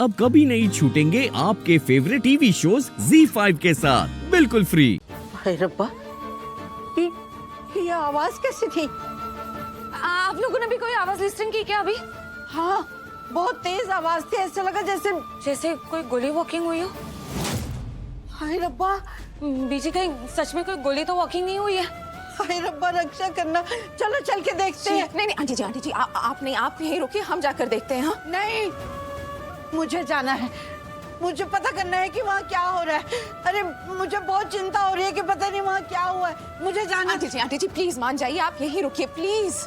अब कभी नहीं छूटेंगे आपके फेवरेट टीवी शोज ZEE5 के साथ बिल्कुल फ्री। हाय रब्बा, ये आवाज कैसी थी? आप लोगों ने भी कोई आवाज लिस्टिंग की क्या अभी? हाँ, बहुत तेज आवाज थी, ऐसा लगा जैसे कोई गोली वॉकिंग हुई हो। हाय रब्बा, बीजी कहीं सच में कोई गोली तो वॉकिंग नहीं हुई है? हाय रब्बा रक्षा करना, चलो चल के देखते हैं। नहीं आंटी जी आप यहीं रुकिए, हम जाकर देखते हैं। हाँ नहीं, मुझे जाना है, मुझे पता करना है कि वहाँ क्या हो रहा है। अरे मुझे बहुत चिंता हो रही है कि पता नहीं वहाँ क्या हुआ है, मुझे जाना। आंटी जी प्लीज मान जाइए, आप यहीं रुकिए प्लीज।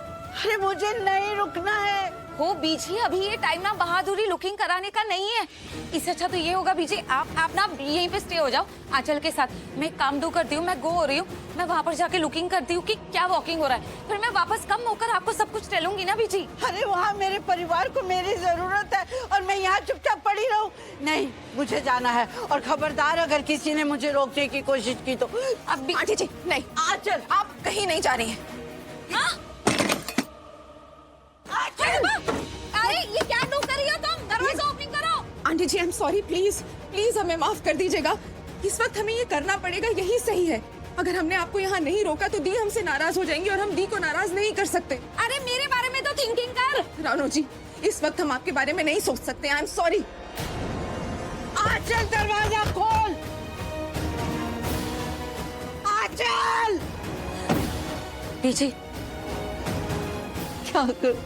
अरे मुझे नहीं रुकना है। हो बीजी, अभी ये टाइम ना बहादुरी लुकिंग कराने का नहीं है। इससे अच्छा तो ये होगा बीजी, आप ना यहीं पे स्टे हो जाओ आंचल के साथ। मैं एक काम करती हूँ, मैं गो हो रही हूँ, मैं वहाँ पर जाके लुकिंग करती हूँ कि क्या वॉकिंग हो रहा है, फिर मैं वापस कम होकर आपको सब कुछ टेलूंगी ना बीजी। अरे वहाँ मेरे परिवार को मेरी जरूरत है और मैं यहाँ चुपचाप पड़ी रहूँ? नहीं, मुझे जाना है। और खबरदार अगर किसी ने मुझे रोकने की कोशिश की तो। अब भी आंटी जी नहीं, आंचल आप कहीं नहीं जा रही हैं। हाँ? अरे ये क्या डू कर रही हो तुम? दरवाजा ओपनिंग करो। Aunty ji I am sorry, please please हमें माफ कर दीजिएगा। इस वक्त हमें ये करना पड़ेगा, यही सही है। अगर हमने आपको यहाँ नहीं रोका तो दी हमसे नाराज हो जाएंगी और हम दी को नाराज नहीं कर सकते। अरे मेरे बारे में तो थिंकिंग कर। रानो जी, इस वक्त हम आपके बारे में नहीं सोच सकते। आई एम सॉरी। आंचल दरवाजा खोल। आंचल, बीजी क्या कर,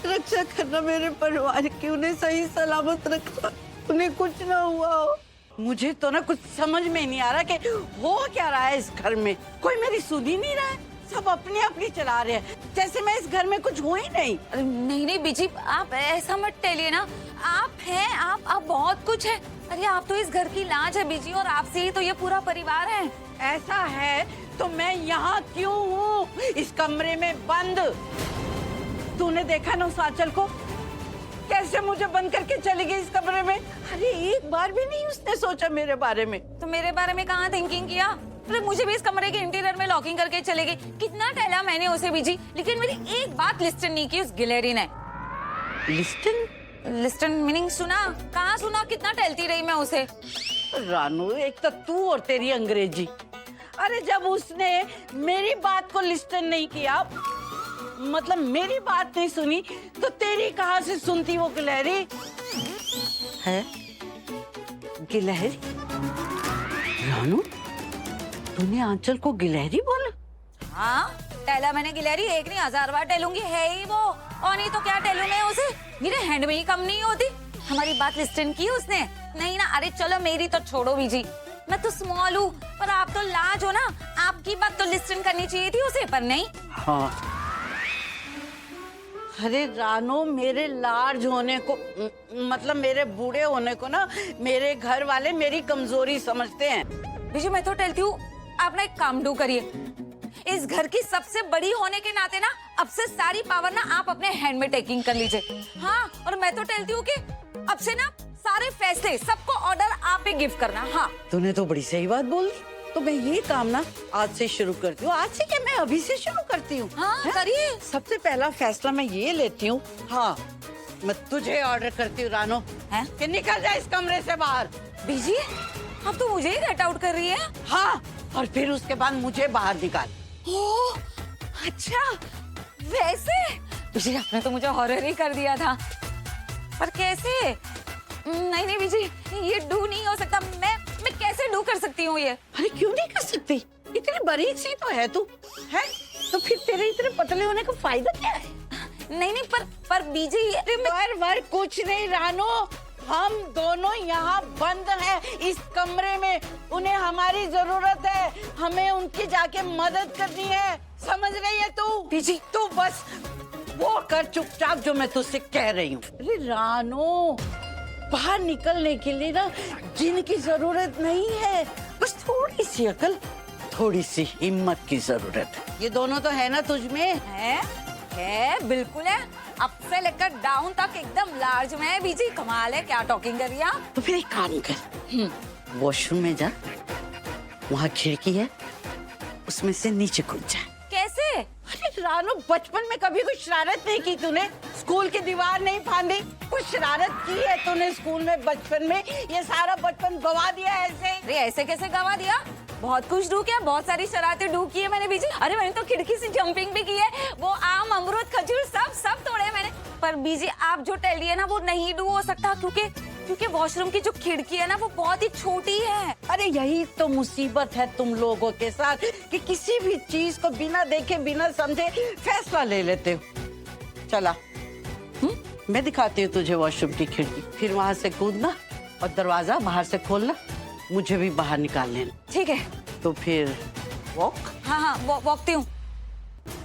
रक्षा करना मेरे परिवार की, उन्हें सही सलामत रखना, उन्हें कुछ ना हुआ हो। मुझे तो ना कुछ समझ में ही नहीं आ रहा कि हो क्या रहा है इस घर में। कोई मेरी सुन ही नहीं रहा है, सब अपनी अपनी चला रहे हैं, जैसे मैं इस घर में कुछ हूँ ही नहीं। नहीं बीजी, आप ऐसा मत टेलिए ना। आप हैं, आप बहुत कुछ है। अरे आप तो इस घर की लाज है बीजी, और आपसे ही तो ये पूरा परिवार है। ऐसा है तो मैं यहाँ क्यों हूँ इस कमरे में बंद? तूने देखा ना उस आंचल को, कैसे मुझे बंद करके चली गई इस कमरे में। अरे एक बार भी नहीं उसने सोचा मेरे बारे में। तो मेरे बारे में कहाँ थिंकिंग किया? अरे मुझे भी इस कमरे के इंटीरियर में लॉकिंग करके चले गई। कितना टहला मैंने उसे बीजी, लेकिन मेरी एक बात लिस्टन नहीं की उस गिलहरी ने। लिस्टन मीनिंग सुना? कहाँ सुना? कितना टहलती रही मैं उसे। रानू, एक तो तू और तेरी अंग्रेजी। अरे जब उसने मेरी बात को लिस्टन नहीं किया, मतलब मेरी बात नहीं सुनी, तो तेरी कहाँ से सुनती वो गिलहरी है? गिलहरी? रानू, तूने आंचल को गिलहरी बोला? हाँ, टहला मैंने गिलहरी, एक नहीं 1000 बार टहलूंगी, है ही वो। और नहीं तो क्या टहलूं मैं उसे? मेरे हैंड में ही कम नहीं होती। हमारी बात लिस्टन की उसने? नहीं ना। अरे चलो मेरी तो छोड़ो बीजी, मैं तो स्मॉल हूँ, पर आप तो लार्ज हो ना, आपकी बात तो लिस्टन करनी चाहिए थी उसे, पर नहीं। हाँ। अरे रानो, मेरे लार्ज होने को, मतलब मेरे बूढ़े होने को ना मेरे घर वाले मेरी कमजोरी समझते हैं। बीजी मैं तो टहलती हूँ, आप ना एक काम डू करिए। इस घर की सबसे बड़ी होने के नाते ना अब से सारी पावर ना आप अपने हैंड में टेकिंग कर लीजिए। हाँ, और मैं तो टहलती हूँ कि अब से ना सारे फैसले, सबको ऑर्डर आप ही गिव करना। हाँ, तूने तो बड़ी सही बात बोली। तो मैं ये काम ना आज से शुरू करती हूँ। आज से क्या, मैं अभी से शुरू करती हूँ। हाँ करिए। सबसे पहला फैसला मैं ये लेती हूँ, हाँ, मैं तुझे ऑर्डर करती हूँ रानो, कि निकल जा इस कमरे से बाहर। बीजी अब तो मुझे ही गेट आउट कर रही है। हाँ, और फिर उसके बाद मुझे बाहर निकाल। ओह, अच्छा वैसे? बीजी आपने तो मुझे हॉरर ही कर दिया था, पर कैसे? नहीं बीजी, ये डू नहीं हो सकता। मैं कैसे डू कर सकती हूँ ये? अरे क्यों नहीं कर सकती? इतनी बारीक सी तो है तू, है? तो फिर तेरे इतने पतले होने का फायदा क्या है? नहीं पर बीजी पर कुछ नहीं रानो, हम दोनों यहाँ बंद हैं इस कमरे में। उन्हें हमारी जरूरत है, हमें उनकी जाके मदद करनी है, समझ रही है तू? बीजी तू बस वो कर चुपचाप जो मैं तुझसे कह रही हूँ। अरे रानो, बाहर निकलने के लिए ना जिन की जरूरत नहीं है, बस थोड़ी सी अकल, थोड़ी सी हिम्मत की जरूरत है। ये दोनों तो है ना तुझ में? है बिल्कुल है। अप से लेकर डाउन तक एकदम लार्ज में है बीजी। कमाल है, क्या टॉकिंग कर रही है आप? तो फिर एक काम कर, वॉशरूम में जा, वहाँ खिड़की है, उसमें से नीचे कूद जा। कैसे? अरे रानो, बचपन में कभी कोई शरारत नहीं की तूने? स्कूल की दीवार नहीं फांदी? कुछ शरारत की है तूने स्कूल में बचपन में? ये सारा बचपन गवा दिया ऐसे? अरे ऐसे कैसे गवा दिया? बहुत कुछ डू किया, बहुत सारी शरारतें डू की है मैंने बीजी। अरे मैंने तो खिड़की से जंपिंग भी की है, वो आम अमरूद खजूर सब तोड़े मैंने। पर बीजी आप जो टेल रही है ना वो नहीं डू हो सकता, क्योंकि वॉशरूम की जो खिड़की है ना वो बहुत ही छोटी है। अरे यही तो मुसीबत है तुम लोगों के साथ कि किसी भी चीज को बिना देखे बिना समझे फैसला ले लेते हो। चला मैं दिखाती हूँ तुझे वॉशरूम की खिड़की, फिर वहां से कूदना और दरवाजा बाहर से खोलना, मुझे भी बाहर निकाल लेना। ठीक है तो फिर वॉक। हाँ वॉकती हूँ।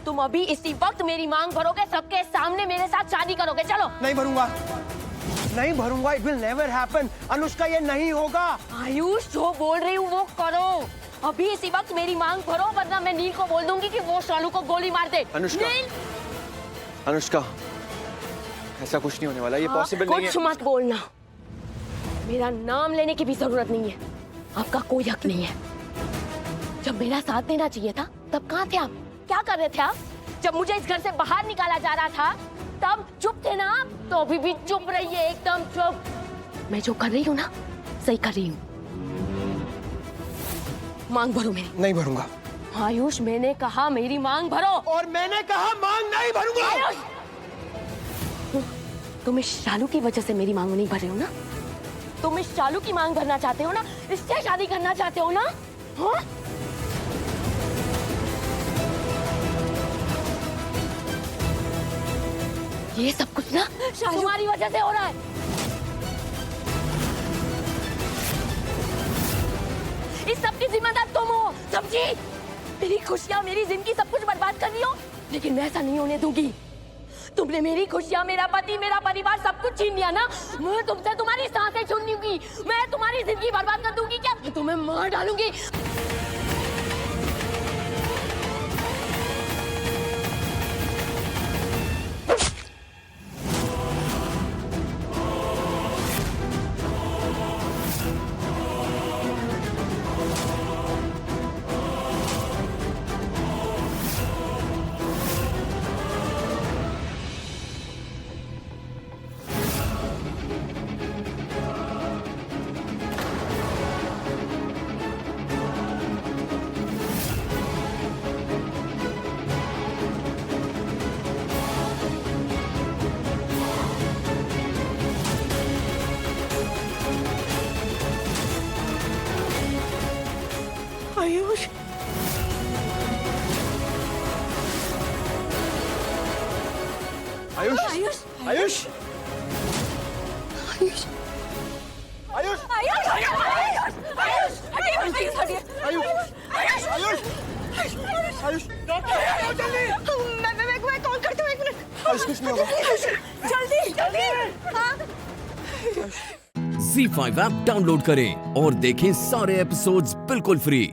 तुम अभी इसी वक्त मेरी मांग भरोगे, सबके सामने मेरे साथ शादी करोगे? चलो। नहीं भरूंगा, नहीं भरूंगा, it will never happen. Anushka ये नहीं होगा। आयुष जो बोल रही हूँ वो करो, अभी इसी वक्त मेरी मांग भरो, वरना मैं नील को बोल दूंगी कि वो शालू को गोली मार दे। अनुष्का, नील! अनुष्का ऐसा कुछ नहीं होने वाला, ये पॉसिबल नहीं है। कुछ मत बोलना, मेरा नाम लेने की भी जरूरत नहीं है, आपका कोई हक नहीं है। जब मेरा साथ देना चाहिए था तब कहाँ थे आप? क्या कर रहे थे आप? जब मुझे इस घर से बाहर निकाला जा रहा था तब चुप थे ना आप? तो अभी भी चुप रहिए, एकदम चुप। मैं जो कर रही हूँ ना सही कर रही हूँ। मांग भरो मेरी। नहीं भरूंगा। आयुष मैंने कहा मेरी मांग भरो। और मैंने कहा मांग नहीं भरूंगा। आयुष! तुम इस शालू की वजह से मेरी मांग नहीं भर रहे हो ना? तुम इस शालू की मांग भरना चाहते हो ना? इससे शादी करना चाहते हो ना? हाँ? ये सब कुछ ना तुम्हारी वजह से हो रहा है। इस सब की जिम्मेदार तुम हो, समझी? मेरी खुशियाँ, मेरी जिंदगी, सब कुछ बर्बाद कर रही हो, लेकिन मैं ऐसा नहीं होने दूंगी। तुमने मेरी खुशियाँ, मेरा पति, मेरा परिवार सब कुछ छीन लिया ना, मैं तुमसे तुम्हारी सांसें छीन लूंगी, मैं तुम्हारी जिंदगी बर्बाद कर दूंगी। क्या मैं तुम्हें मार डालूंगी? आयुष, आयुष, आयुष, आयुष, आयुष, मैं कॉल करती हूँ, 1 मिनट। आयुष कुछ नहीं होगा। जल्दी। हाँ। Z5 ऐप डाउनलोड करें और देखें सारे एपिसोड्स बिल्कुल फ्री।